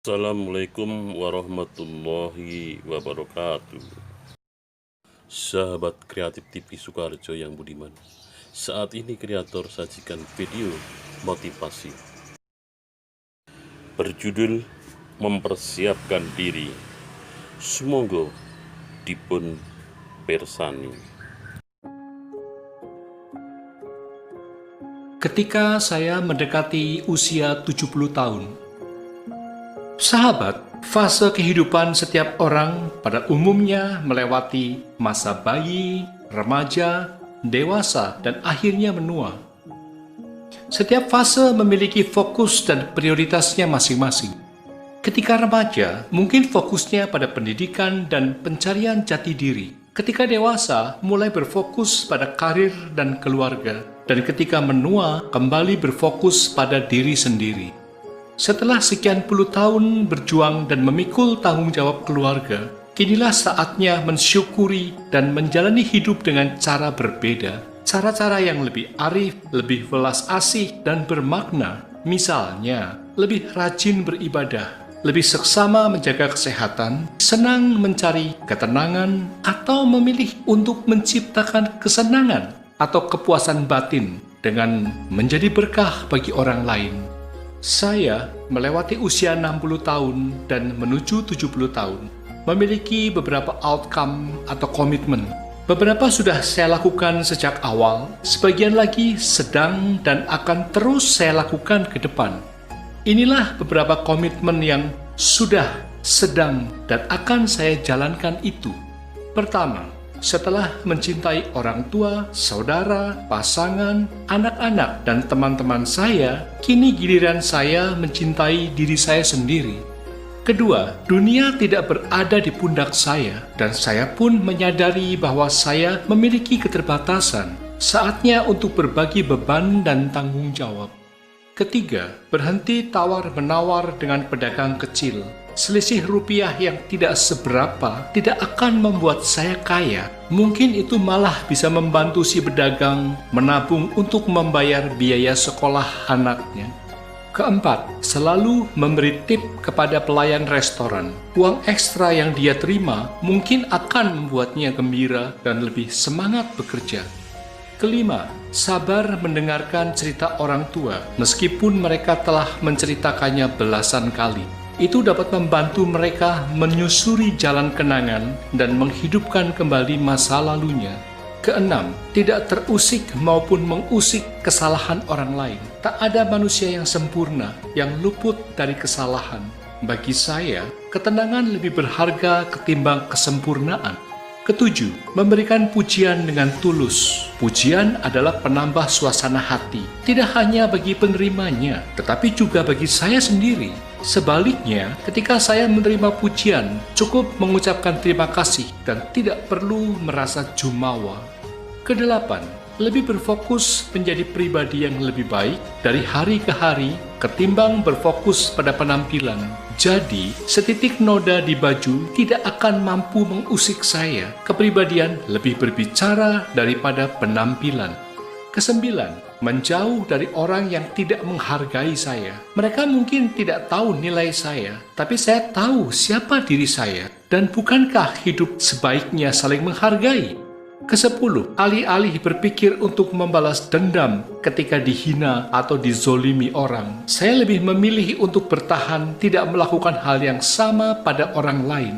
Assalamualaikum warahmatullahi wabarakatuh. Sahabat kreatif TV Sukoharjo yang budiman, saat ini kreator sajikan video motivasi berjudul mempersiapkan diri. Semoga dipun pirsani. Ketika saya mendekati usia 70 tahun, sahabat, fase kehidupan setiap orang pada umumnya melewati masa bayi, remaja, dewasa, dan akhirnya menua. Setiap fase memiliki fokus dan prioritasnya masing-masing. Ketika remaja, mungkin fokusnya pada pendidikan dan pencarian jati diri. Ketika dewasa, mulai berfokus pada karir dan keluarga. Dan ketika menua, kembali berfokus pada diri sendiri. Setelah sekian puluh tahun berjuang dan memikul tanggung jawab keluarga, kinilah saatnya mensyukuri dan menjalani hidup dengan cara berbeda. Cara-cara yang lebih arif, lebih welas asih, dan bermakna. Misalnya, lebih rajin beribadah, lebih seksama menjaga kesehatan, senang mencari ketenangan, atau memilih untuk menciptakan kesenangan atau kepuasan batin dengan menjadi berkah bagi orang lain. Saya melewati usia 60 tahun dan menuju 70 tahun, memiliki beberapa outcome atau komitmen. Beberapa sudah saya lakukan sejak awal, sebagian lagi sedang dan akan terus saya lakukan ke depan. Inilah beberapa komitmen yang sudah, sedang, dan akan saya jalankan itu. Pertama, setelah mencintai orang tua, saudara, pasangan, anak-anak, dan teman-teman saya, kini giliran saya mencintai diri saya sendiri. Kedua, dunia tidak berada di pundak saya, dan saya pun menyadari bahwa saya memiliki keterbatasan. Saatnya untuk berbagi beban dan tanggung jawab. Ketiga, berhenti tawar-menawar dengan pedagang kecil. Selisih rupiah yang tidak seberapa tidak akan membuat saya kaya. Mungkin itu malah bisa membantu si pedagang menabung untuk membayar biaya sekolah anaknya. Keempat, selalu memberi tip kepada pelayan restoran. Uang ekstra yang dia terima mungkin akan membuatnya gembira dan lebih semangat bekerja. Kelima, sabar mendengarkan cerita orang tua meskipun mereka telah menceritakannya belasan kali. Itu dapat membantu mereka menyusuri jalan kenangan dan menghidupkan kembali masa lalunya. Keenam, tidak terusik maupun mengusik kesalahan orang lain. Tak ada manusia yang sempurna, yang luput dari kesalahan. Bagi saya, ketenangan lebih berharga ketimbang kesempurnaan. Ketujuh, memberikan pujian dengan tulus. Pujian adalah penambah suasana hati, tidak hanya bagi penerimanya, tetapi juga bagi saya sendiri. Sebaliknya, ketika saya menerima pujian, cukup mengucapkan terima kasih dan tidak perlu merasa jumawa. Kedelapan, lebih berfokus menjadi pribadi yang lebih baik dari hari ke hari ketimbang berfokus pada penampilan. Jadi, setitik noda di baju tidak akan mampu mengusik saya. Kepribadian lebih berbicara daripada penampilan. Kesembilan, menjauh dari orang yang tidak menghargai saya. Mereka mungkin tidak tahu nilai saya, tapi saya tahu siapa diri saya. Dan bukankah hidup sebaiknya saling menghargai? Kesepuluh, alih-alih berpikir untuk membalas dendam ketika dihina atau dizolimi orang, saya lebih memilih untuk bertahan tidak melakukan hal yang sama pada orang lain.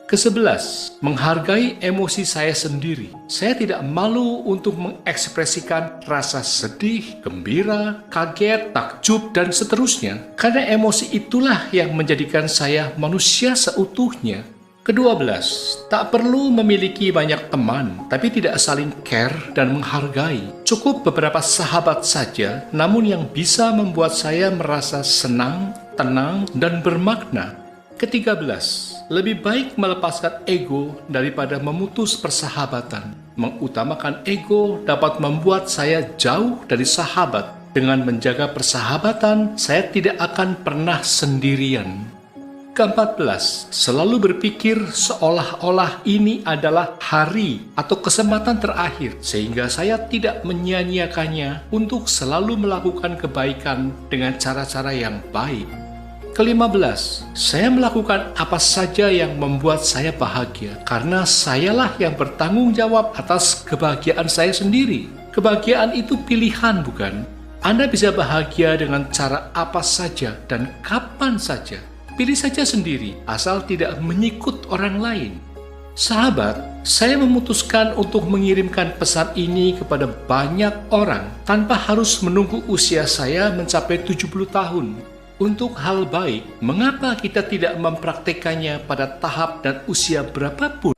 Kesebelas, menghargai emosi saya sendiri. Saya tidak malu untuk mengekspresikan rasa sedih, gembira, kaget, takjub, dan seterusnya, karena emosi itulah yang menjadikan saya manusia seutuhnya. Kedua belas, tak perlu memiliki banyak teman, tapi tidak saling care dan menghargai. Cukup beberapa sahabat saja, namun yang bisa membuat saya merasa senang, tenang, dan bermakna. Ketiga belas, lebih baik melepaskan ego daripada memutus persahabatan. Mengutamakan ego dapat membuat saya jauh dari sahabat. Dengan menjaga persahabatan, saya tidak akan pernah sendirian. Ke-14, selalu berpikir seolah-olah ini adalah hari atau kesempatan terakhir, sehingga saya tidak menyia-nyiakannya untuk selalu melakukan kebaikan dengan cara-cara yang baik. ke-15, saya melakukan apa saja yang membuat saya bahagia karena sayalah yang bertanggung jawab atas kebahagiaan saya sendiri. Kebahagiaan itu pilihan, bukan? Anda bisa bahagia dengan cara apa saja dan kapan saja. Pilih saja sendiri, asal tidak menyikut orang lain. Sahabat, saya memutuskan untuk mengirimkan pesan ini kepada banyak orang tanpa harus menunggu usia saya mencapai 70 tahun. Untuk hal baik, mengapa kita tidak mempraktekannya pada tahap dan usia berapapun?